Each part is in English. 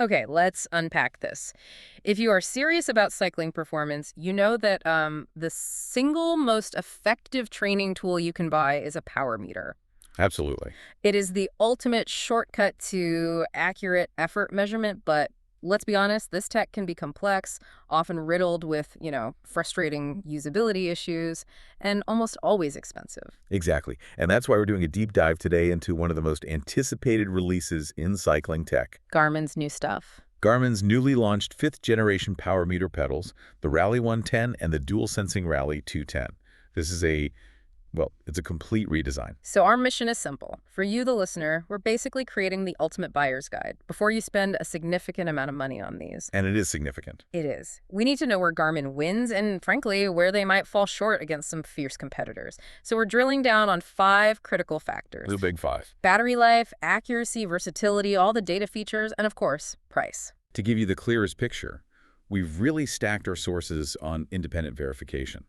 Okay, let's unpack this. If you are serious about cycling performance, you know that the single most effective training tool you can buy is a power meter. Absolutely. It is the ultimate shortcut to accurate effort measurement, but let's be honest, this tech can be complex, often riddled with, frustrating usability issues, and almost always expensive. Exactly. And that's why we're doing a deep dive today into one of the most anticipated releases in cycling tech. Garmin's new stuff. Garmin's newly launched 5th-generation power meter pedals, the Rally 110 and the dual sensing Rally 210. This is it's a complete redesign. So our mission is simple. For you, the listener, we're basically creating the ultimate buyer's guide before you spend a significant amount of money on these. And it is significant. It is. We need to know where Garmin wins and, frankly, where they might fall short against some fierce competitors. So we're drilling down on 5 critical factors. The big 5. Battery life, accuracy, versatility, all the data features, and, of course, price. To give you the clearest picture, we've really stacked our sources on independent verification.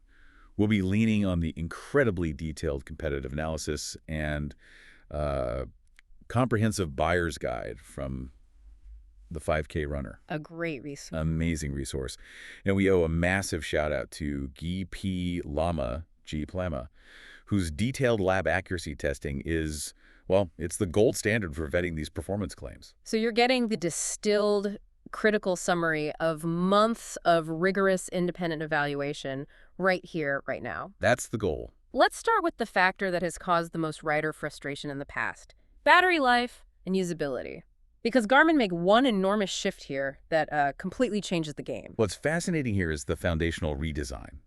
We'll be leaning on the incredibly detailed competitive analysis and comprehensive buyer's guide from the 5K runner. A great resource. Amazing resource. And we owe a massive shout out to Guy P. Lama, G. Plama, whose detailed lab accuracy testing is, it's the gold standard for vetting these performance claims. So you're getting the distilled critical summary of months of rigorous independent evaluation right here, right now. That's the goal. Let's start with the factor that has caused the most rider frustration in the past: battery life and usability. Because Garmin make one enormous shift here that completely changes the game. What's fascinating here is the foundational redesign.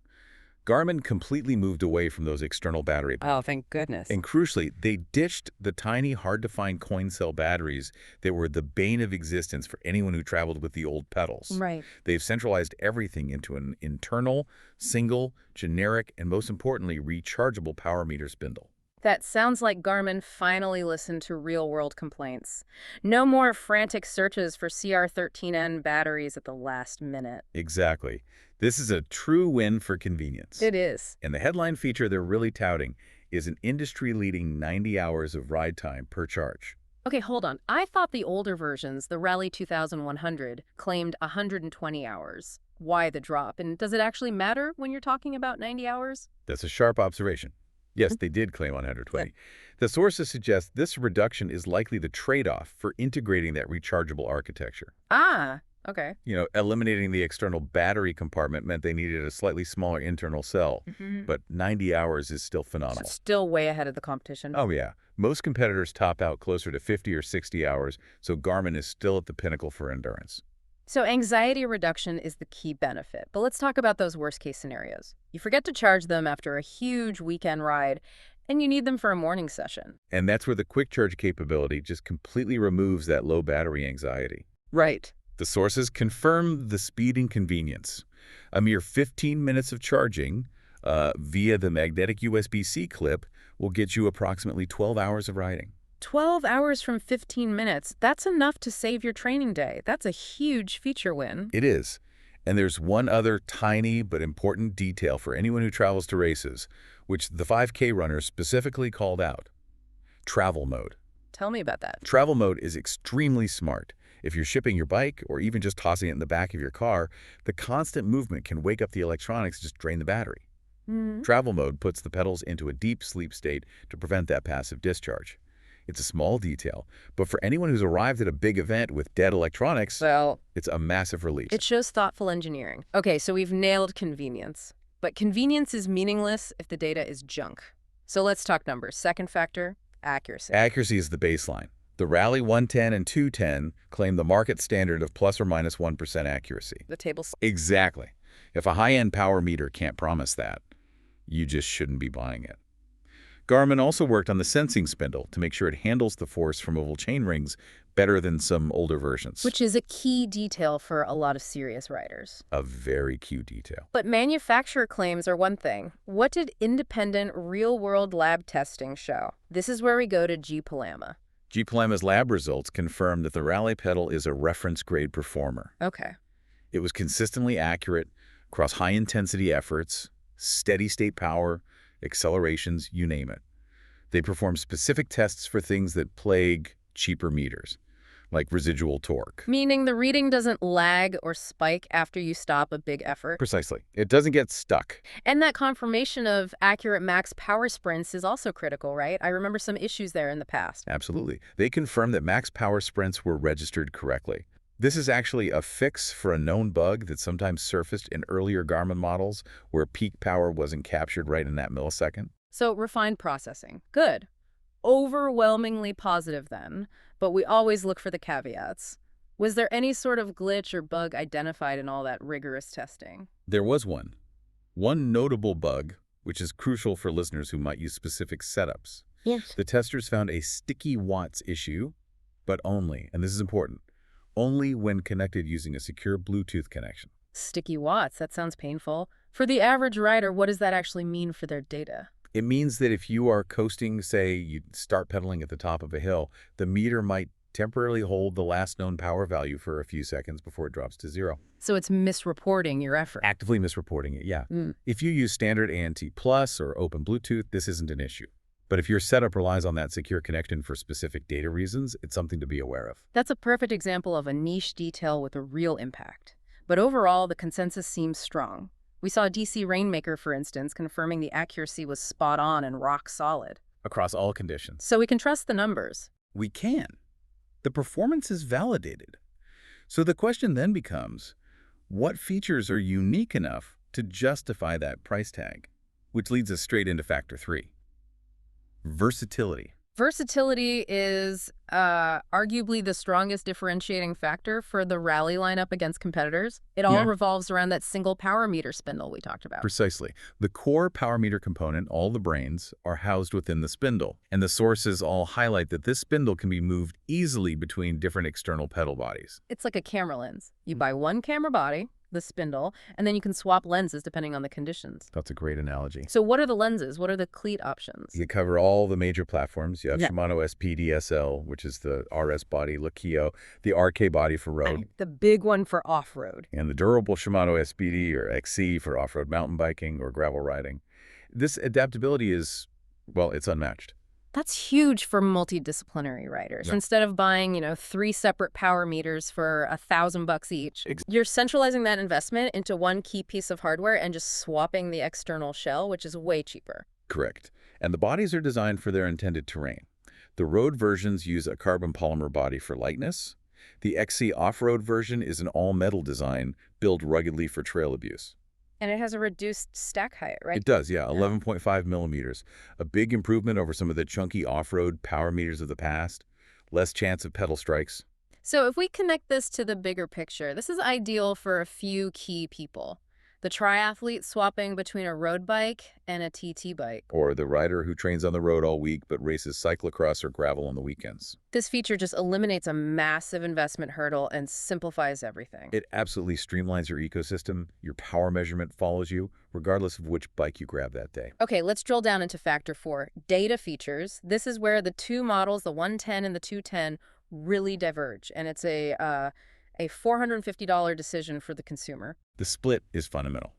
Garmin completely moved away from those external battery packs. Oh, thank goodness. And crucially, they ditched the tiny, hard-to-find coin cell batteries that were the bane of existence for anyone who traveled with the old pedals. Right. They've centralized everything into an internal, single, generic, and most importantly, rechargeable power meter spindle. That sounds like Garmin finally listened to real-world complaints. No more frantic searches for CR13N batteries at the last minute. Exactly. This is a true win for convenience. It is. And the headline feature they're really touting is an industry-leading 90 hours of ride time per charge. Okay, hold on. I thought the older versions, the Rally 2100, claimed 120 hours. Why the drop? And does it actually matter when you're talking about 90 hours? That's a sharp observation. Yes, they did claim 120. The sources suggest this reduction is likely the trade-off for integrating that rechargeable architecture. Ah, okay. Eliminating the external battery compartment meant they needed a slightly smaller internal cell. But 90 hours is still phenomenal. Still way ahead of the competition. Oh, yeah. Most competitors top out closer to 50 or 60 hours, so Garmin is still at the pinnacle for endurance. So anxiety reduction is the key benefit. But let's talk about those worst-case scenarios. You forget to charge them after a huge weekend ride, and you need them for a morning session. And that's where the quick charge capability just completely removes that low battery anxiety. Right. The sources confirm the speed and convenience. A mere 15 minutes of charging via the magnetic USB-C clip will get you approximately 12 hours of riding. 12 hours from 15 minutes. That's enough to save your training day. That's a huge feature win. It is. And there's one other tiny but important detail for anyone who travels to races, which the 5K runners specifically called out. Travel mode. Tell me about that. Travel mode is extremely smart. If you're shipping your bike or even just tossing it in the back of your car, the constant movement can wake up the electronics and just drain the battery. Travel mode puts the pedals into a deep sleep state to prevent that passive discharge. It's a small detail, but for anyone who's arrived at a big event with dead electronics, it's a massive relief. It shows thoughtful engineering. Okay, so we've nailed convenience. But convenience is meaningless if the data is junk. So let's talk numbers. Second factor, accuracy. Accuracy is the baseline. The Rally 110 and 210 claim the market standard of plus or minus 1% accuracy. The table's... Exactly. If a high-end power meter can't promise that, you just shouldn't be buying it. Garmin also worked on the sensing spindle to make sure it handles the force from oval chain rings better than some older versions. Which is a key detail for a lot of serious riders. A very key detail. But manufacturer claims are one thing. What did independent real-world lab testing show? This is where we go to G. Plama. G. Plama's lab results confirmed that the Rally pedal is a reference-grade performer. Okay. It was consistently accurate across high-intensity efforts, steady-state power, accelerations, you name it. They perform specific tests for things that plague cheaper meters. like residual torque. Meaning the reading doesn't lag or spike after you stop a big effort. Precisely. It doesn't get stuck. And that confirmation of accurate max power sprints is also critical, right? I remember some issues there in the past. Absolutely. They confirm that max power sprints were registered correctly. This is actually a fix for a known bug that sometimes surfaced in earlier Garmin models where peak power wasn't captured right in that millisecond. So refined processing. Good. Overwhelmingly positive then, but we always look for the caveats. Was there any sort of glitch or bug identified in all that rigorous testing? There was one. One notable bug, which is crucial for listeners who might use specific setups. Yes. The testers found a sticky watts issue, but only, and this is important, only when connected using a secure Bluetooth connection. Sticky watts, that sounds painful. For the average rider, what does that actually mean for their data? It means that if you are coasting, say you start pedaling at the top of a hill, the meter might temporarily hold the last known power value for a few seconds before it drops to zero. So it's misreporting your effort. Actively misreporting it, yeah. If you use standard ANT Plus or Open Bluetooth, this isn't an issue. But if your setup relies on that secure connection for specific data reasons, it's something to be aware of. That's a perfect example of a niche detail with a real impact. But overall, the consensus seems strong. We saw DC Rainmaker, for instance, confirming the accuracy was spot on and rock solid. Across all conditions. So we can trust the numbers. We can. The performance is validated. So the question then becomes, what features are unique enough to justify that price tag? Which leads us straight into factor 3. Versatility. Versatility is arguably the strongest differentiating factor for the Rally lineup against competitors. It all revolves around that single power meter spindle we talked about. Precisely. The core power meter component, all the brains, are housed within the spindle. And the sources all highlight that this spindle can be moved easily between different external pedal bodies. It's like a camera lens. You buy one camera body, the spindle, and then you can swap lenses depending on the conditions. That's a great analogy. So what are the lenses? What are the cleat options? You cover all the major platforms. You have Shimano SPDSL, which is the RS body, Lakio, the RK body for road. The big one for off-road. And the durable Shimano SPD or XC for off-road mountain biking or gravel riding. This adaptability is, well, it's unmatched. That's huge for multidisciplinary riders. Instead of buying, 3 separate power meters for $1,000 each, you're centralizing that investment into one key piece of hardware and just swapping the external shell, which is way cheaper. Correct. And the bodies are designed for their intended terrain. The road versions use a carbon polymer body for lightness. The XC off-road version is an all-metal design built ruggedly for trail abuse. And it has a reduced stack height, right? It does, yeah, 11.5 millimeters. A big improvement over some of the chunky off-road power meters of the past. Less chance of pedal strikes. So if we connect this to the bigger picture, this is ideal for a few key people. The triathlete swapping between a road bike and a TT bike. Or the rider who trains on the road all week but races cyclocross or gravel on the weekends. This feature just eliminates a massive investment hurdle and simplifies everything. It absolutely streamlines your ecosystem. Your power measurement follows you, regardless of which bike you grab that day. Okay, let's drill down into factor 4, data features. This is where the two models, the 110 and the 210, really diverge. And it's a $450 decision for the consumer. The split is fundamental.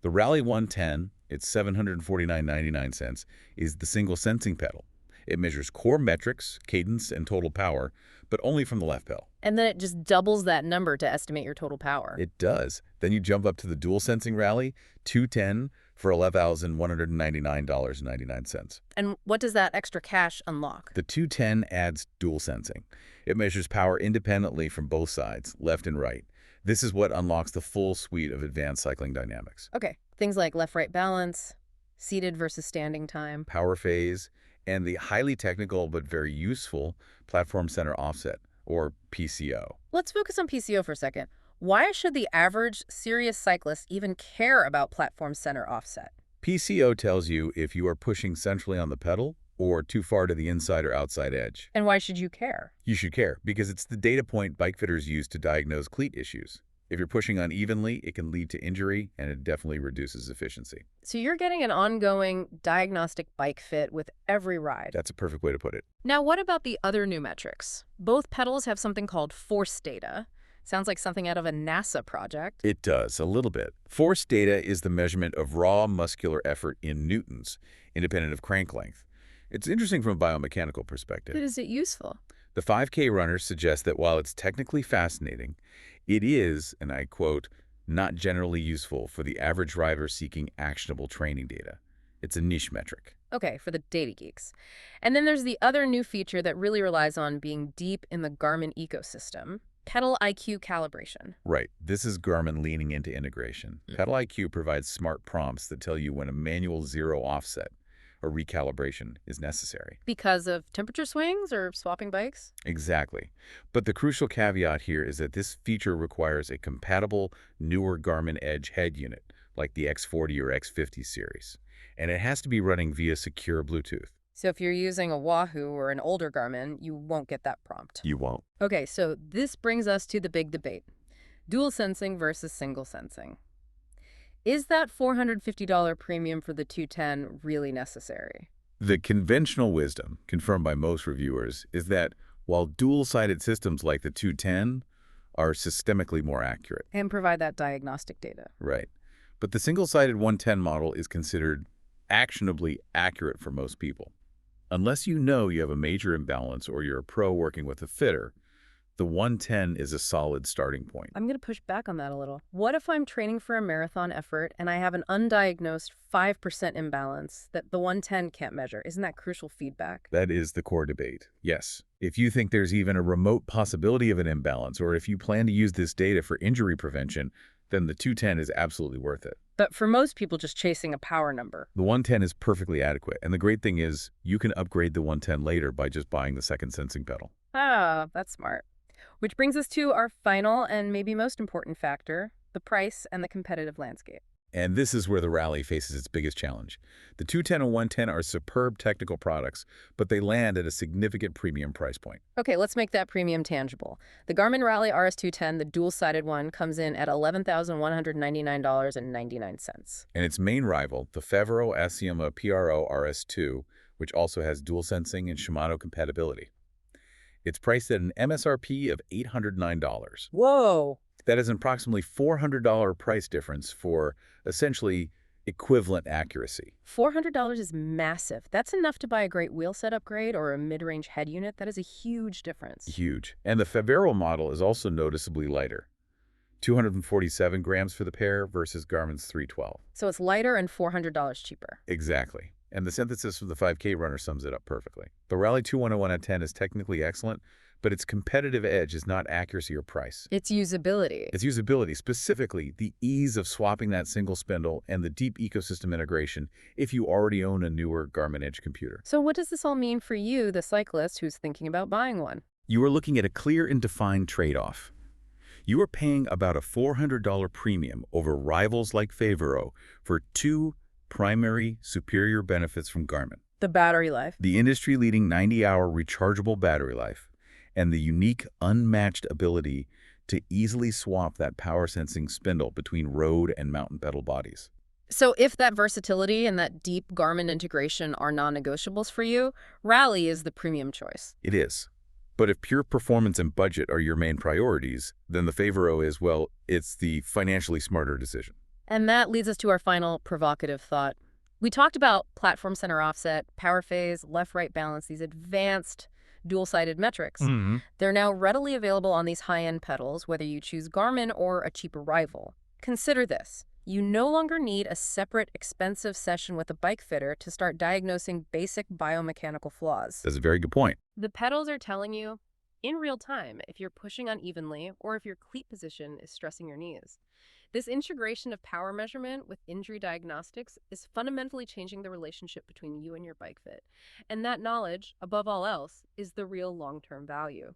The Rally 110, it's $749.99, is the single sensing pedal. It measures core metrics, cadence, and total power, but only from the left pedal. And then it just doubles that number to estimate your total power. It does. Then you jump up to the dual sensing Rally 210 for $11,199.99. And what does that extra cash unlock? The 210 adds dual sensing. It measures power independently from both sides, left and right. This is what unlocks the full suite of advanced cycling dynamics. Okay, things like left-right balance, seated versus standing time, power phase, and the highly technical but very useful platform center offset, or PCO. Let's focus on PCO for a second. Why should the average serious cyclist even care about platform center offset? PCO tells you if you are pushing centrally on the pedal or too far to the inside or outside edge. And why should you care? You should care because it's the data point bike fitters use to diagnose cleat issues. If you're pushing unevenly, it can lead to injury, and it definitely reduces efficiency. So you're getting an ongoing diagnostic bike fit with every ride. That's a perfect way to put it. Now, what about the other new metrics? Both pedals have something called force data. Sounds like something out of a NASA project. It does, a little bit. Force data is the measurement of raw muscular effort in newtons, independent of crank length. It's interesting from a biomechanical perspective. But is it useful? The 5K runners suggest that while it's technically fascinating, it is, and I quote, not generally useful for the average driver seeking actionable training data. It's a niche metric. Okay, for the data geeks. And then there's the other new feature that really relies on being deep in the Garmin ecosystem, pedal IQ calibration. Right. This is Garmin leaning into integration. Pedal IQ provides smart prompts that tell you when a manual zero offset or recalibration is necessary. Because of temperature swings or swapping bikes? Exactly. But the crucial caveat here is that this feature requires a compatible, newer Garmin Edge head unit, like the X40 or X50 series. And it has to be running via secure Bluetooth. So if you're using a Wahoo or an older Garmin, you won't get that prompt. You won't. Okay, so this brings us to the big debate. Dual sensing versus single sensing. Is that $450 premium for the 210 really necessary? The conventional wisdom, confirmed by most reviewers, is that while dual-sided systems like the 210 are systemically more accurate. And provide that diagnostic data. Right. But the single-sided 110 model is considered actionably accurate for most people. Unless you know you have a major imbalance or you're a pro working with a fitter, the 110 is a solid starting point. I'm going to push back on that a little. What if I'm training for a marathon effort and I have an undiagnosed 5% imbalance that the 110 can't measure? Isn't that crucial feedback? That is the core debate. Yes. If you think there's even a remote possibility of an imbalance, or if you plan to use this data for injury prevention, then the 210 is absolutely worth it. But for most people just chasing a power number. The 110 is perfectly adequate, and the great thing is you can upgrade the 110 later by just buying the second sensing pedal. Ah, that's smart. Which brings us to our final and maybe most important factor, the price and the competitive landscape. And this is where the Rally faces its biggest challenge. The 210 and 110 are superb technical products, but they land at a significant premium price point. Okay, let's make that premium tangible. The Garmin Rally RS210, the dual-sided one, comes in at $11,199.99. And its main rival, the Favero Assioma PRO RS2, which also has dual sensing and Shimano compatibility. It's priced at an MSRP of $809. Whoa! That is an approximately $400 price difference for essentially equivalent accuracy. $400 is massive. That's enough to buy a great wheel set upgrade or a mid-range head unit. That is a huge difference. Huge. And the Favero model is also noticeably lighter. 247 grams for the pair versus Garmin's 312. So it's lighter and $400 cheaper. Exactly. And the synthesis from the 5K runner sums it up perfectly. The Rally 2101 at 10 is technically excellent, but its competitive edge is not accuracy or price. It's usability. Its usability, specifically the ease of swapping that single spindle and the deep ecosystem integration if you already own a newer Garmin Edge computer. So what does this all mean for you, the cyclist who's thinking about buying one? You are looking at a clear and defined trade-off. You are paying about a $400 premium over rivals like Favero for two primary superior benefits from Garmin. The battery life. The industry-leading 90-hour rechargeable battery life and the unique, unmatched ability to easily swap that power-sensing spindle between road and mountain pedal bodies. So if that versatility and that deep Garmin integration are non-negotiables for you, Rally is the premium choice. It is. But if pure performance and budget are your main priorities, then the Favero is, well, it's the financially smarter decision. And that leads us to our final provocative thought. We talked about platform center offset, power phase, left-right balance, these advanced dual-sided metrics. They're now readily available on these high-end pedals, whether you choose Garmin or a cheaper rival. Consider this. You no longer need a separate, expensive session with a bike fitter to start diagnosing basic biomechanical flaws. That's a very good point. The pedals are telling you, in real time, if you're pushing unevenly or if your cleat position is stressing your knees. This integration of power measurement with injury diagnostics is fundamentally changing the relationship between you and your bike fit. And that knowledge, above all else, is the real long-term value.